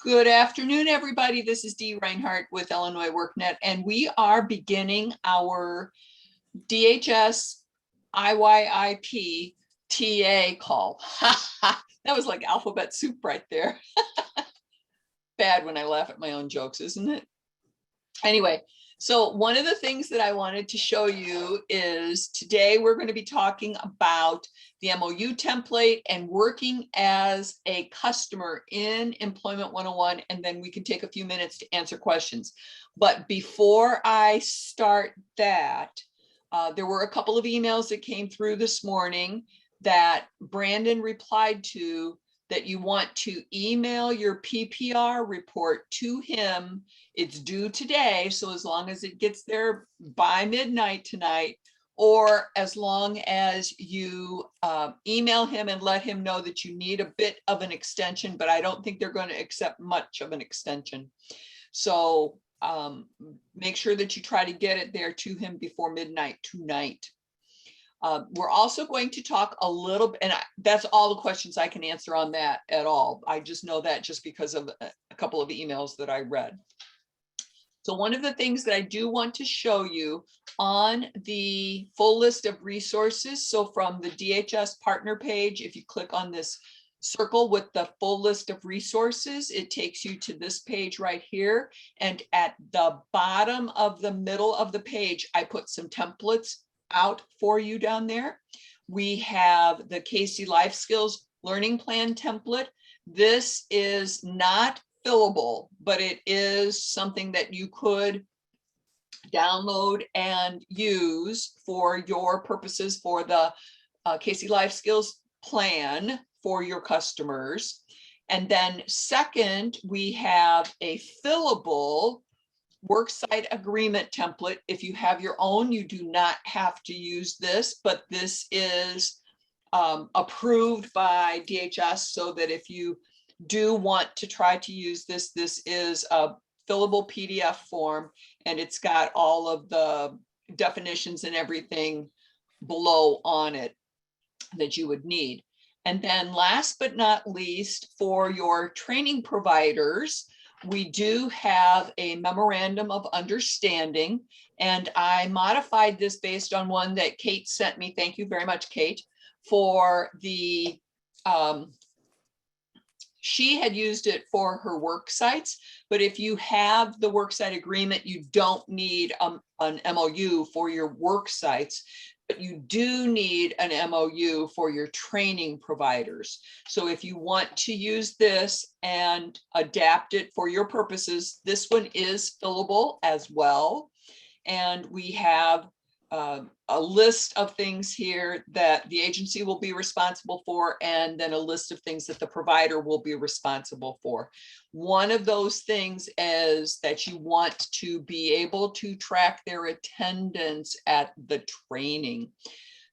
Good afternoon, everybody. This is Dee Reinhardt with Illinois WorkNet, and we are beginning our DHS IYIP TA call. That was like alphabet soup right there. Bad when I laugh at my own jokes, isn't it? Anyway, so one of the things that I wanted to show you is today we're going to be talking about the MOU template and working as a customer in Employment 101, and then we can take a few minutes to answer questions. But before I start that, there were a couple of emails that came through this morning that Brandon replied to, that you want to email your PPR report to him. It's due today, so as long as it gets there by midnight tonight, or as long as you email him and let him know that you need a bit of an extension, but I don't think they're going to accept much of an extension. So make sure that you try to get it there to him before midnight tonight. We're also going to talk a little bit, and that's all the questions I can answer on that at all. I just know that just because of a couple of emails that I read. So one of the things that I do want to show you on the full list of resources, so from the DHS partner page, if you click on this circle with the full list of resources, it takes you to this page right here. And at the bottom of the middle of the page, I put some templates out for you down there. We have the Casey Life Skills Learning Plan template. This is not fillable, but it is something that you could download and use for your purposes for the Casey Life Skills plan for your customers. And then second, we have a fillable worksite agreement template. If you have your own, you do not have to use this, but this is approved by DHS, so that if you do want to try to use this, this is a fillable PDF form, and it's got all of the definitions and everything below on it that you would need. And then last but not least, for your training providers, we do have a memorandum of understanding, and I modified this based on one that Kate sent me. Thank you very much, Kate, for the, she had used it for her work sites, but if you have the worksite agreement, you don't need an MOU for your work sites, but you do need an MOU for your training providers. So if you want to use this and adapt it for your purposes, this one is fillable as well. And we have a list of things here that the agency will be responsible for, and then a list of things that the provider will be responsible for. One of those things is that you want to be able to track their attendance at the training.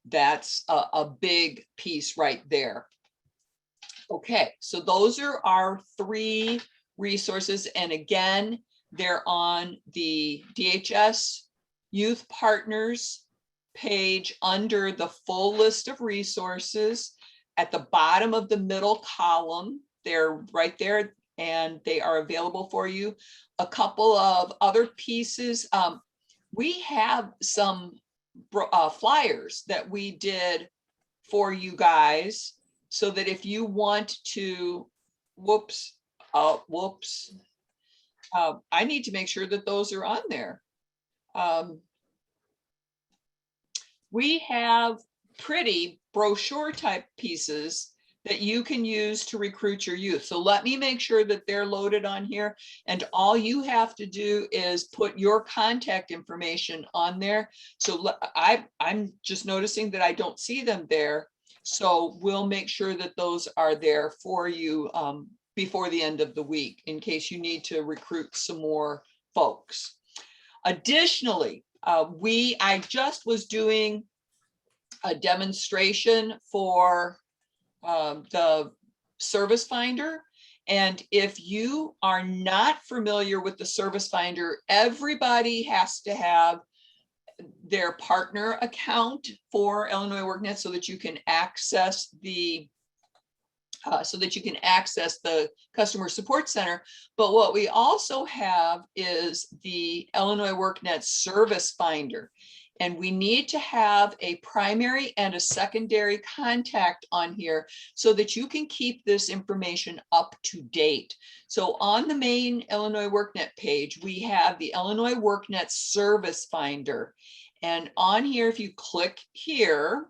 That's a big piece right there. Okay, so those are our three resources. And again, they're on the DHS Youth Partners page under the full list of resources. At the bottom of the middle column, they're right there, and they are available for you. A couple of other pieces. We have some flyers that we did for you guys, so that if you want to, I need to make sure that those are on there. We have pretty brochure type pieces that you can use to recruit your youth. So let me make sure that they're loaded on here, and all you have to do is put your contact information on there. So I'm just noticing that I don't see them there. So we'll make sure that those are there for you before the end of the week, in case you need to recruit some more folks. Additionally, I just was doing a demonstration for the ServiceFinder. And if you are not familiar with the ServiceFinder, everybody has to have their partner account for Illinois WorkNet so that you can access the so that you can access the customer support center. But what we also have is the Illinois WorkNet ServiceFinder. And we need to have a primary and a secondary contact on here so that you can keep this information up to date. So on the main Illinois WorkNet page, we have the Illinois WorkNet ServiceFinder. And on here, if you click here,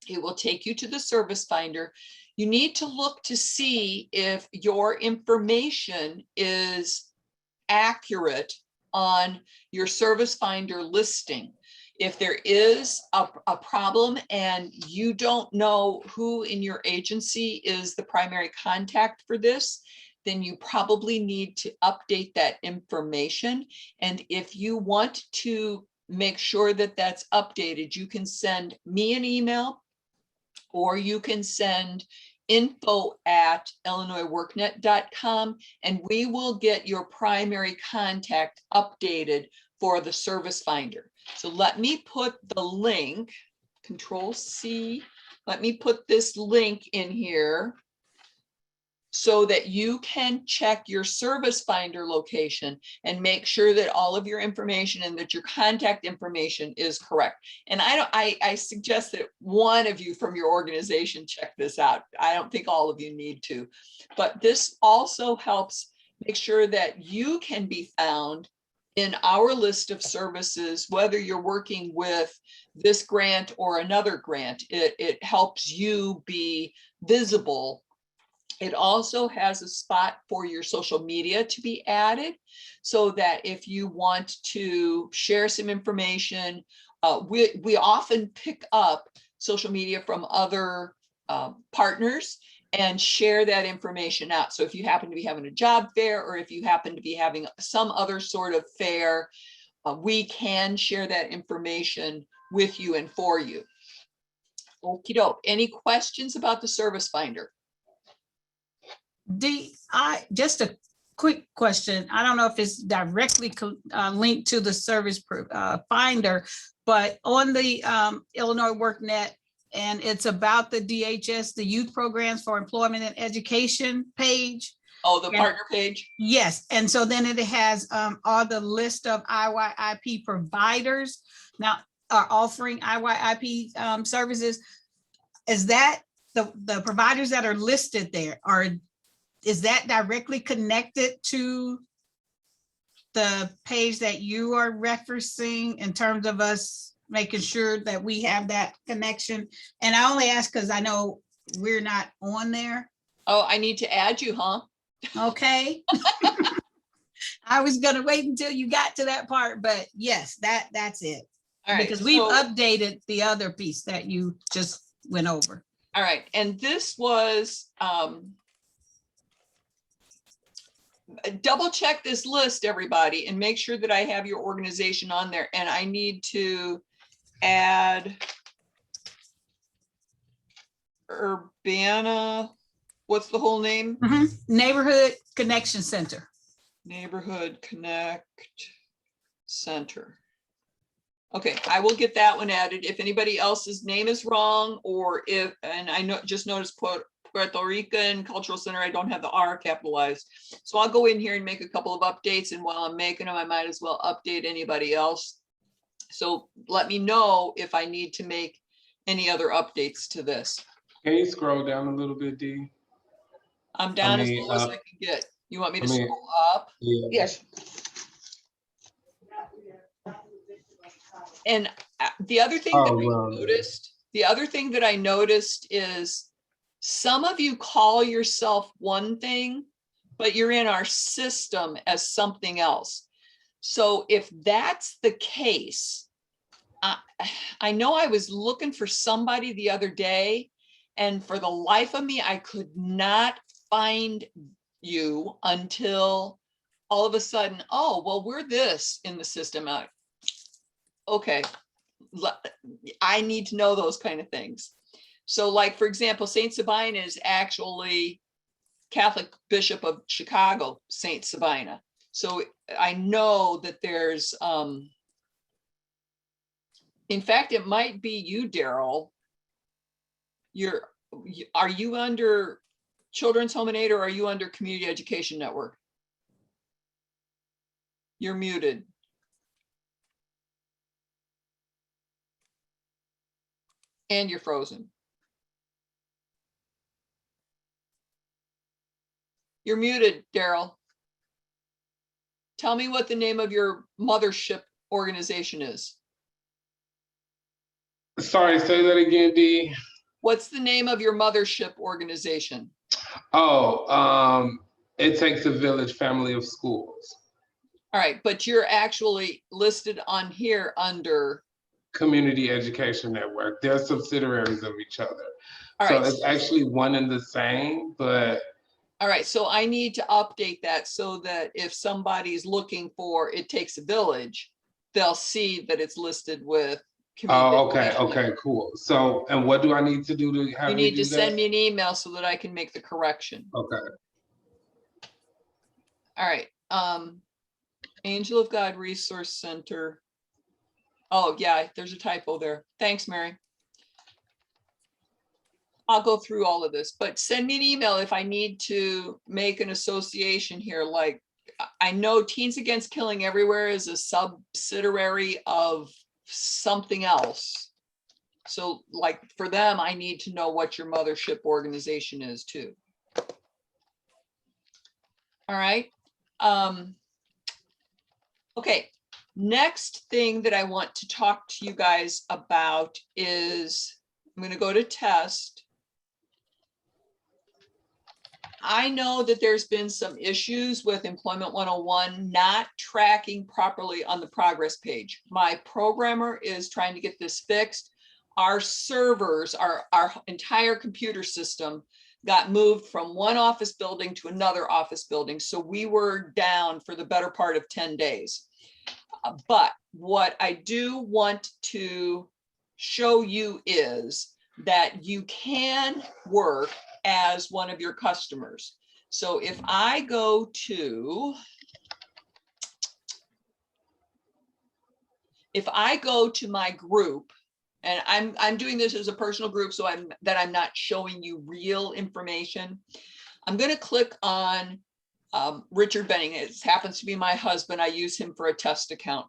it will take you to the ServiceFinder. You need to look to see if your information is accurate on your ServiceFinder listing. If there is a problem and you don't know who in your agency is the primary contact for this, then you probably need to update that information. And if you want to make sure that that's updated, you can send me an email, or you can send info@illinoisworknet.com, and we will get your primary contact updated for the ServiceFinder. So let me put the link, Control C, let me put this link in here so that you can check your ServiceFinder location and make sure that all of your information and that your contact information is correct. And I suggest that one of you from your organization check this out. I don't think all of you need to, but this also helps make sure that you can be found in our list of services, whether you're working with this grant or another grant. It helps you be visible. It also has a spot for your social media to be added, so that if you want to share some information, we often pick up social media from other partners and share that information out. So if you happen to be having a job fair, or if you happen to be having some other sort of fair, we can share that information with you and for you. Okie doke. Any questions about the ServiceFinder? Just a quick question. I don't know if it's directly linked to the service finder, but on the Illinois WorkNet, and it's about the DHS, the Youth Programs for Employment and Education page. Oh, the partner page? Yes. And so then it has all the list of IYIP providers now are offering IYIP services. Is that the providers that are listed there, is that directly connected to the page that you are referencing in terms of us making sure that we have that connection? And I only ask because I know we're not on there. Oh, I need to add you, huh? Okay. I was gonna wait until you got to that part, but yes, that's it. All right, because we've updated the other piece that you just went over. All right, and this was double check this list, everybody, and make sure that I have your organization on there. And I need to add Urbana, what's the whole name? Neighborhood Connection Center. Neighborhood Connect Center. Okay, I will get that one added. If anybody else's name is wrong, or if, and I just noticed Puerto Rican Cultural Center, I don't have the R capitalized. So I'll go in here and make a couple of updates, and while I'm making them, I might as well update anybody else. So let me know if I need to make any other updates to this. Can you scroll down a little bit, Dee? I'm down as low as I can get. You want me to scroll up? Yeah. Yes. And the other thing that I noticed is some of you call yourself one thing, but you're in our system as something else. So if that's the case, I know I was looking for somebody the other day, and for the life of me, I could not find you until all of a sudden, oh, well, we're this in the system. Okay, I need to know those kind of things. So like, for example, Saint Sabina is actually Catholic Bishop of Chicago, Saint Sabina. So I know that there's, in fact, it might be you, Daryl. are you under Children's Home and Aid or are you under Community Education Network? You're muted. And you're frozen. You're muted, Daryl. Tell me what the name of your mothership organization is. Sorry, say that again, Dee. What's the name of your mothership organization? Oh, It Takes a Village Family of Schools. All right, but you're actually listed on here under. Community Education Network. They're subsidiaries of each other. All So right. it's actually one and the same, but. All right, so I need to update that so that if somebody's looking for It Takes a Village, they'll see that it's listed with. Oh, okay, cool. So, and what do I need to do to have you need to do send that? me an email so that I can make the correction. Okay. All right. Angel of God Resource Center. Oh yeah, there's a typo there. Thanks, Mary. I'll go through all of this, but send me an email if I need to make an association here. Like, I know Teens Against Killing Everywhere is a subsidiary of something else. So like for them, I need to know what your mothership organization is too. All right. Okay. Next thing that I want to talk to you guys about is, I'm going to go to test. I know that there's been some issues with Employment 101 not tracking properly on the progress page. My programmer is trying to get this fixed. Our servers, our entire computer system got moved from one office building to another office building. So we were down for the better part of 10 days. But what I do want to show you is that you can work as one of your customers. So if I go to my group, and I'm doing this as a personal group, so I'm not showing you real information. I'm going to click on Richard Benning. It happens to be my husband. I use him for a test account.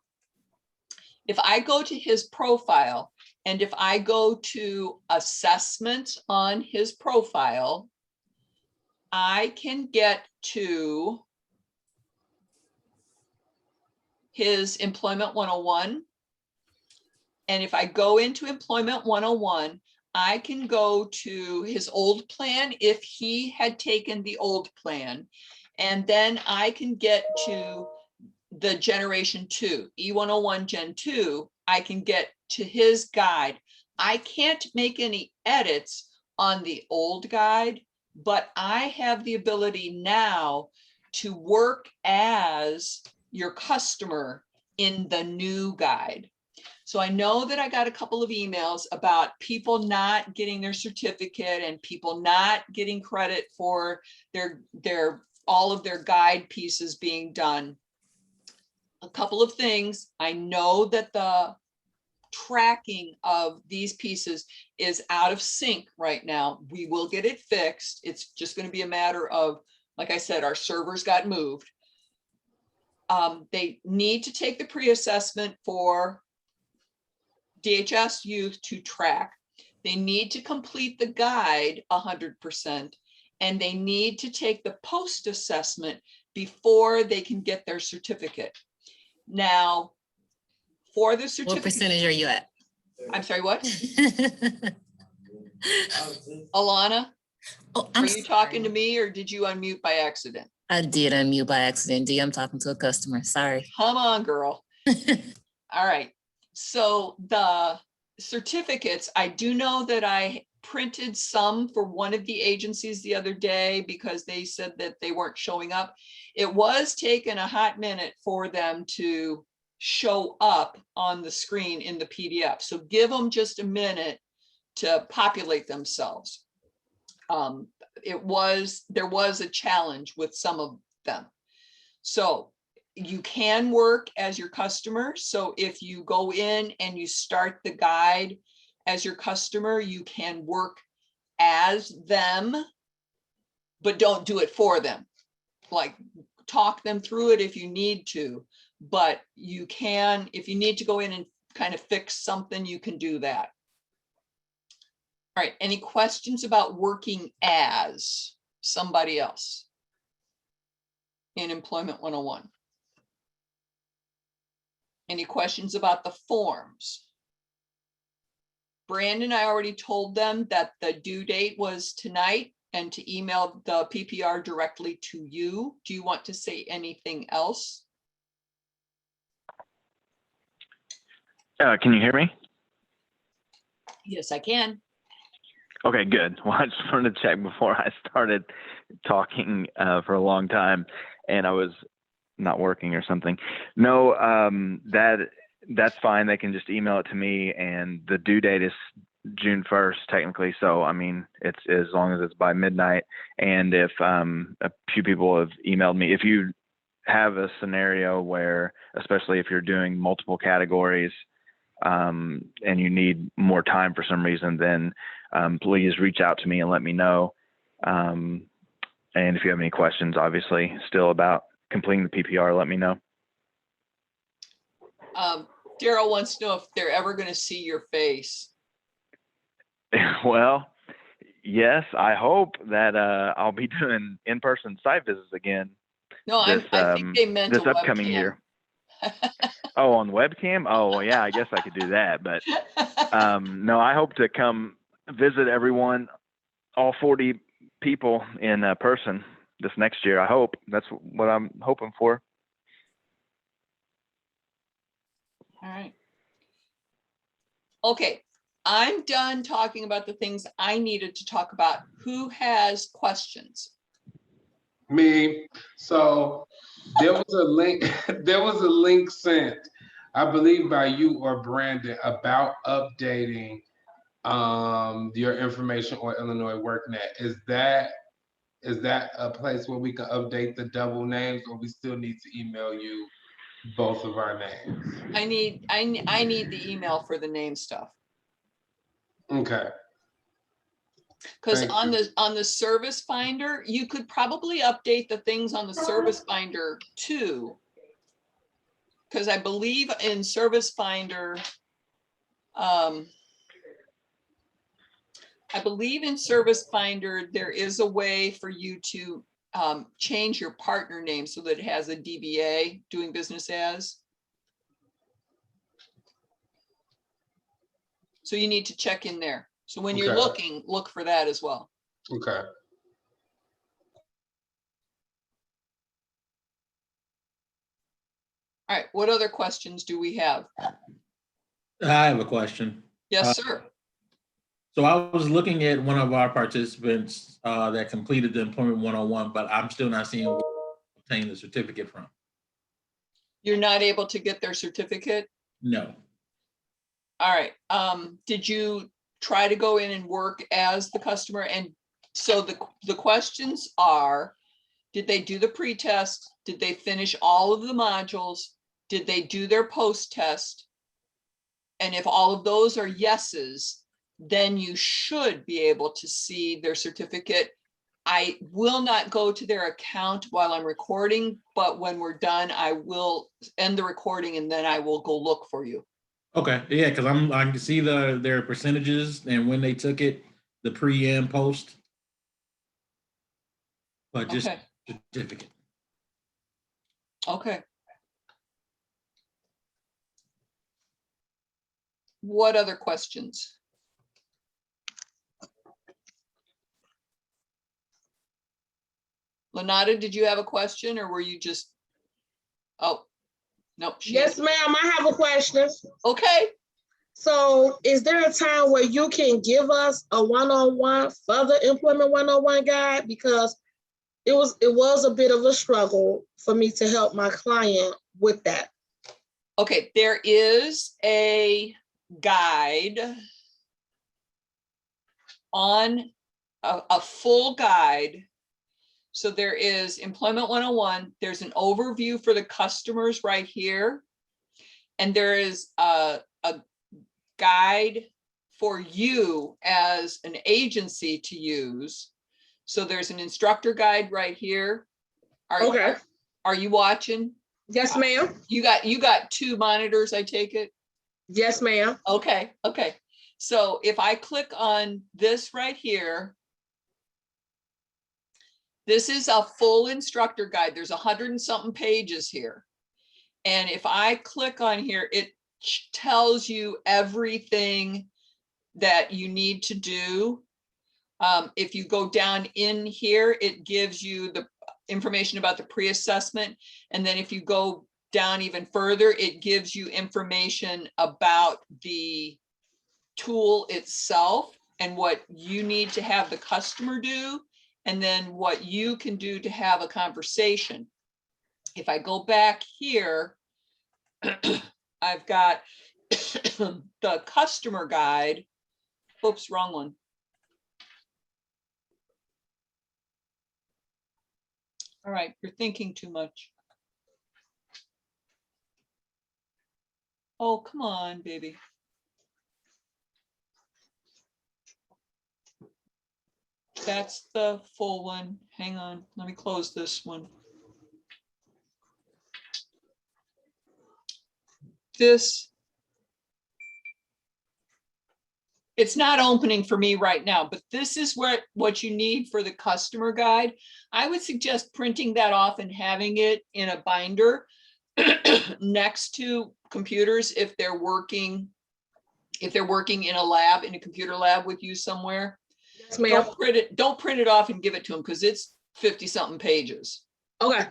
If I go to his profile, and if I go to assessment on his profile, I can get to his Employment 101. And if I go into Employment 101, I can go to his old plan if he had taken the old plan. And then I can get to the Generation 2, E101 Gen 2, I can get to his guide. I can't make any edits on the old guide, but I have the ability now to work as your customer in the new guide. So I know that I got a couple of emails about people not getting their certificate and people not getting credit for their all of their guide pieces being done. A couple of things. I know that the tracking of these pieces is out of sync right now. We will get it fixed. It's just going to be a matter of, like I said, our servers got moved. They need to take the pre-assessment for DHS youth to track. They need to complete the guide 100%, and they need to take the post-assessment before they can get their certificate. Now, for the certificate. What percentage are you at? I'm sorry, what? Alana, Oh, are you talking to me or did you unmute by accident? I did unmute by accident. D, I'm talking to a customer. Sorry. Come on, girl. All right. So the certificates, I do know that I printed some for one of the agencies the other day because they said that they weren't showing up. It was taking a hot minute for them to show up on the screen in the PDF. So give them just a minute to populate themselves. There was a challenge with some of them. So you can work as your customer. So if you go in and you start the guide as your customer, you can work as them, but don't do it for them. Like, talk them through it if you need to, but you can, if you need to go in and kind of fix something, you can do that. All right, any questions about working as somebody else in Employment 101? Any questions about the forms? Brandon, I already told them that the due date was tonight and to email the PPR directly to you. Do you want to say anything else? Can you hear me? Yes, I can. Okay, good. Well, I just wanted to check before I started talking for a long time, and I was not working or something. No, that's fine. They can just email it to me, and the due date is June 1st, technically. So, I mean, it's as long as it's by midnight. And if a few people have emailed me, if you have a scenario where, especially if you're doing multiple categories, and you need more time for some reason, then please reach out to me and let me know. And if you have any questions, obviously, still about completing the PPR, let me know. Daryl wants to know if they're ever going to see your face. Well, yes, I hope that I'll be doing in-person site visits again. No, I think they meant this a upcoming webcam. year. Oh, on webcam? Oh, well, yeah, I guess I could do that. But no, I hope to come visit everyone, all 40 people in person this next year. I hope. That's what I'm hoping for. All right. Okay, I'm done talking about the things I needed to talk about. Who has questions? Me. So there was a link, there was a link sent, I believe by you or Brandon, about updating your information on Illinois WorkNet. Is that a place where we can update the double names, or we still need to email you both of our names? I need the email for the name stuff. Okay. Because Thank on you. the ServiceFinder, you could probably update the things on the ServiceFinder too. Because I believe in ServiceFinder, there is a way for you to change your partner name so that it has a DBA, doing business as. So you need to check in there. So when you're Okay. looking, look for that as well. Okay. All right, what other questions do we have? I have a question. Yes, sir. So I was looking at one of our participants that completed the Employment 101, but I'm still not seeing where to obtain the certificate from. You're not able to get their certificate? No. All right, did you try to go in and work as the customer? And so the questions are, did they do the pre-test? Did they finish all of the modules? Did they do their post-test? And if all of those are yeses, then you should be able to see their certificate. I will not go to their account while I'm recording, but when we're done, I will end the recording and then I will go look for you. Okay, yeah, because I can see their percentages and when they took it, the pre and post, but just Okay. certificate. Okay. What other questions? Lenata, did you have a question or were you just, oh, no. Yes, ma'am, I have a question. Okay. So is there a time where you can give us a one-on-one for the Employment 101 guide? Because it was a bit of a struggle for me to help my client with that. Okay, there is a guide on a full guide. So there is Employment 101. There's an overview for the customers right here. And there is a guide for you as an agency to use. So there's an instructor guide right here. Okay. Are you watching? Yes, ma'am. You got 2 monitors, I take it? Yes, ma'am. Okay, okay. So if I click on this right here, this is a full instructor guide. There's 100 and something pages here. And if I click on here, it tells you everything that you need to do. If you go down in here, it gives you the information about the pre-assessment. And then if you go down even further, it gives you information about the tool itself and what you need to have the customer do, and then what you can do to have a conversation. If I go back here, I've got the customer guide. Oops, wrong one. All right, you're thinking too much. Oh, come on, baby. That's the full one. Hang on, let me close this one. It's not opening for me right now, but this is what you need for the customer guide. I would suggest printing that off and having it in a binder next to computers if they're working in a lab, in a computer lab with you somewhere. Yes, ma'am. Don't print it off and give it to them because it's 50 something pages. Okay.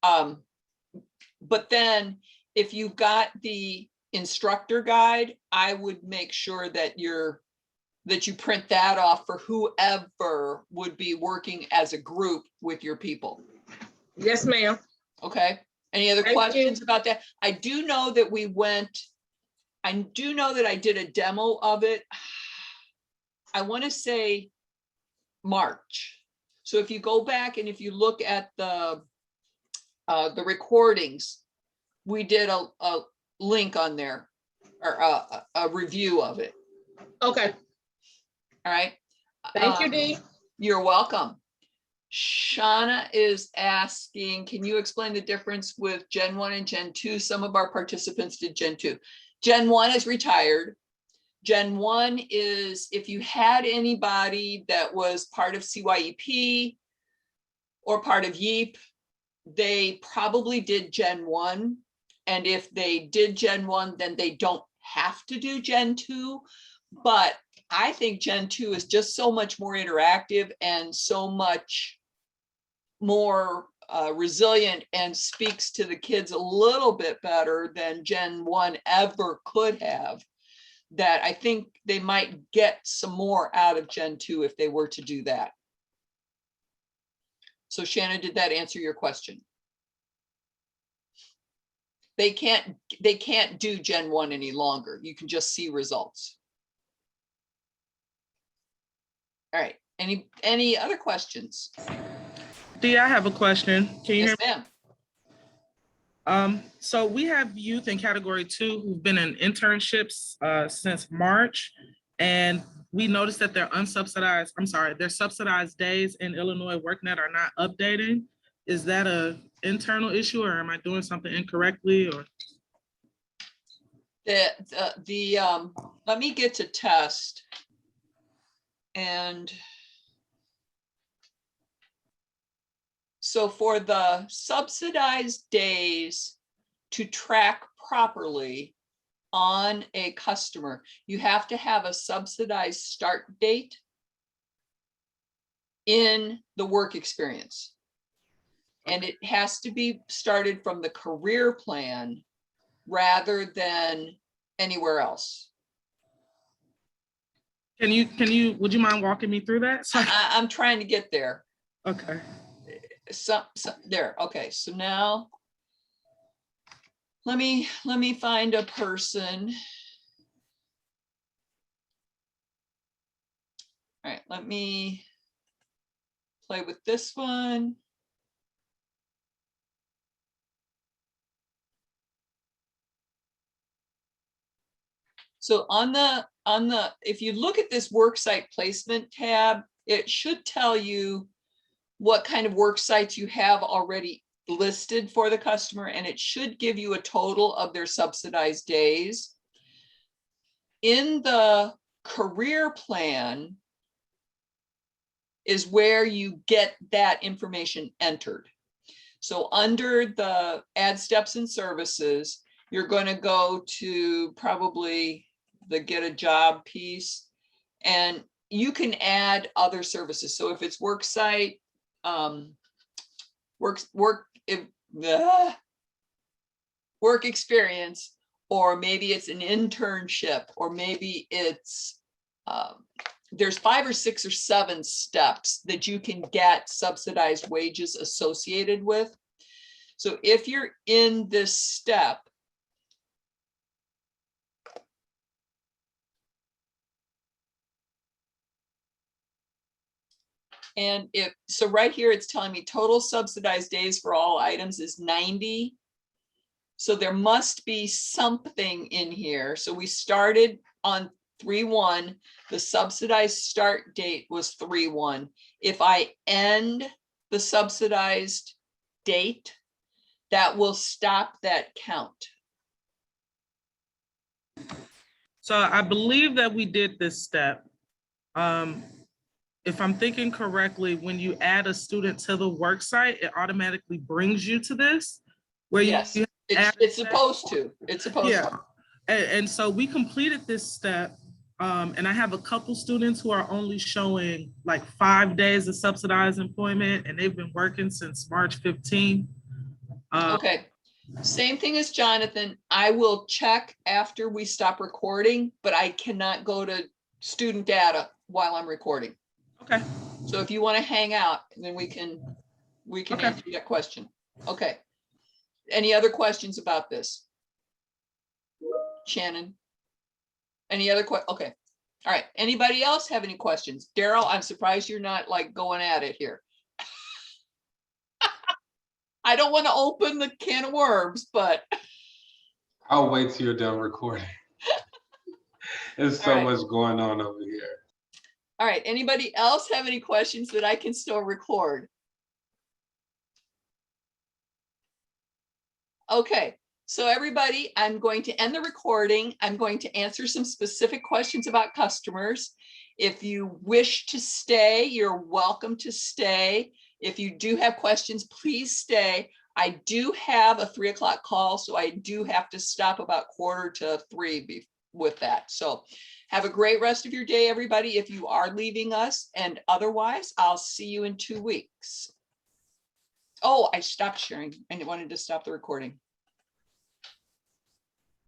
But then if you've got the instructor guide, I would make sure that you print that off for whoever would be working as a group with your people. Yes, ma'am. Okay. Any other Thank questions you. about that? I do know that I did a demo of it. I want to say March. So if you go back and if you look at the recordings, we did a link on there, or a review of it. Okay. All right. Thank you, Dee. You're welcome. Shauna is asking, can you explain the difference with Gen 1 and Gen 2? Some of our participants did Gen 2. Gen 1 is retired. Gen 1 is if you had anybody that was part of CYEP or part of YIP, they probably did Gen 1. And if they did Gen 1, then they don't have to do Gen 2. But I think Gen 2 is just so much more interactive and so much more resilient and speaks to the kids a little bit better than Gen 1 ever could have, that I think they might get some more out of Gen 2 if they were to do that. So Shannon, did that answer your question? They can't do Gen 1 any longer. You can just see results. All right, any other questions? Dee, I have a question. Can you Yes, hear ma'am. me? So we have youth in category 2 who've been in internships since March, and we noticed that their their subsidized days in Illinois WorkNet are not updating. Is that an internal issue, or am I doing something incorrectly? Or Let me get to test. And so for the subsidized days to track properly on a customer, you have to have a subsidized start date in the work experience. And it has to be started from the career plan rather than anywhere else. would you mind walking me through that? I'm trying to get there. Okay. There. Okay. So now let me find a person. All right. Let me play with this one. So on the, if you look at this worksite placement tab, it should tell you what kind of work sites you have already listed for the customer, and it should give you a total of their subsidized days. In the career plan is where you get that information entered. So under the add steps and services, you're going to go to probably the get a job piece, and you can add other services. So if it's worksite, work experience, or maybe it's an internship, or maybe it's, there's 5 or 6 or 7 steps that you can get subsidized wages associated with. So if you're in this step, and if, so right here, it's telling me total subsidized days for all items is 90. So there must be something in here. So we started on 3/1, the subsidized start date was 3/1. If I end the subsidized date, that will stop that count. So I believe that we did this step. If I'm thinking correctly, when you add a student to the work site, it automatically brings you to this, where Yes, you it's supposed to. It's supposed yeah. to. And so we completed this step, and I have a couple students who are only showing like 5 days of subsidized employment, and they've been working since March 15th. Okay, same thing as Jonathan. I will check after we stop recording, but I cannot go to student data while I'm recording. Okay. So if you want to hang out, then we can Okay. answer that question. Okay. Any other questions about this? Shannon? Any other okay. All right. Anybody else have any questions? Daryl, I'm surprised you're not like going at it here. I don't want to open the can of worms, but I'll wait till you're done recording. There's so All right. much going on over here. all right. Anybody else have any questions that I can still record? Okay, so everybody, I'm going to end the recording. I'm going to answer some specific questions about customers. If you wish to stay, you're welcome to stay. If you do have questions, please stay. I do have a 3 o'clock call, so I do have to stop about 2:45 with that. So have a great rest of your day, everybody, if you are leaving us, and otherwise, I'll see you in 2 weeks. Oh, I stopped sharing. I wanted to stop the recording.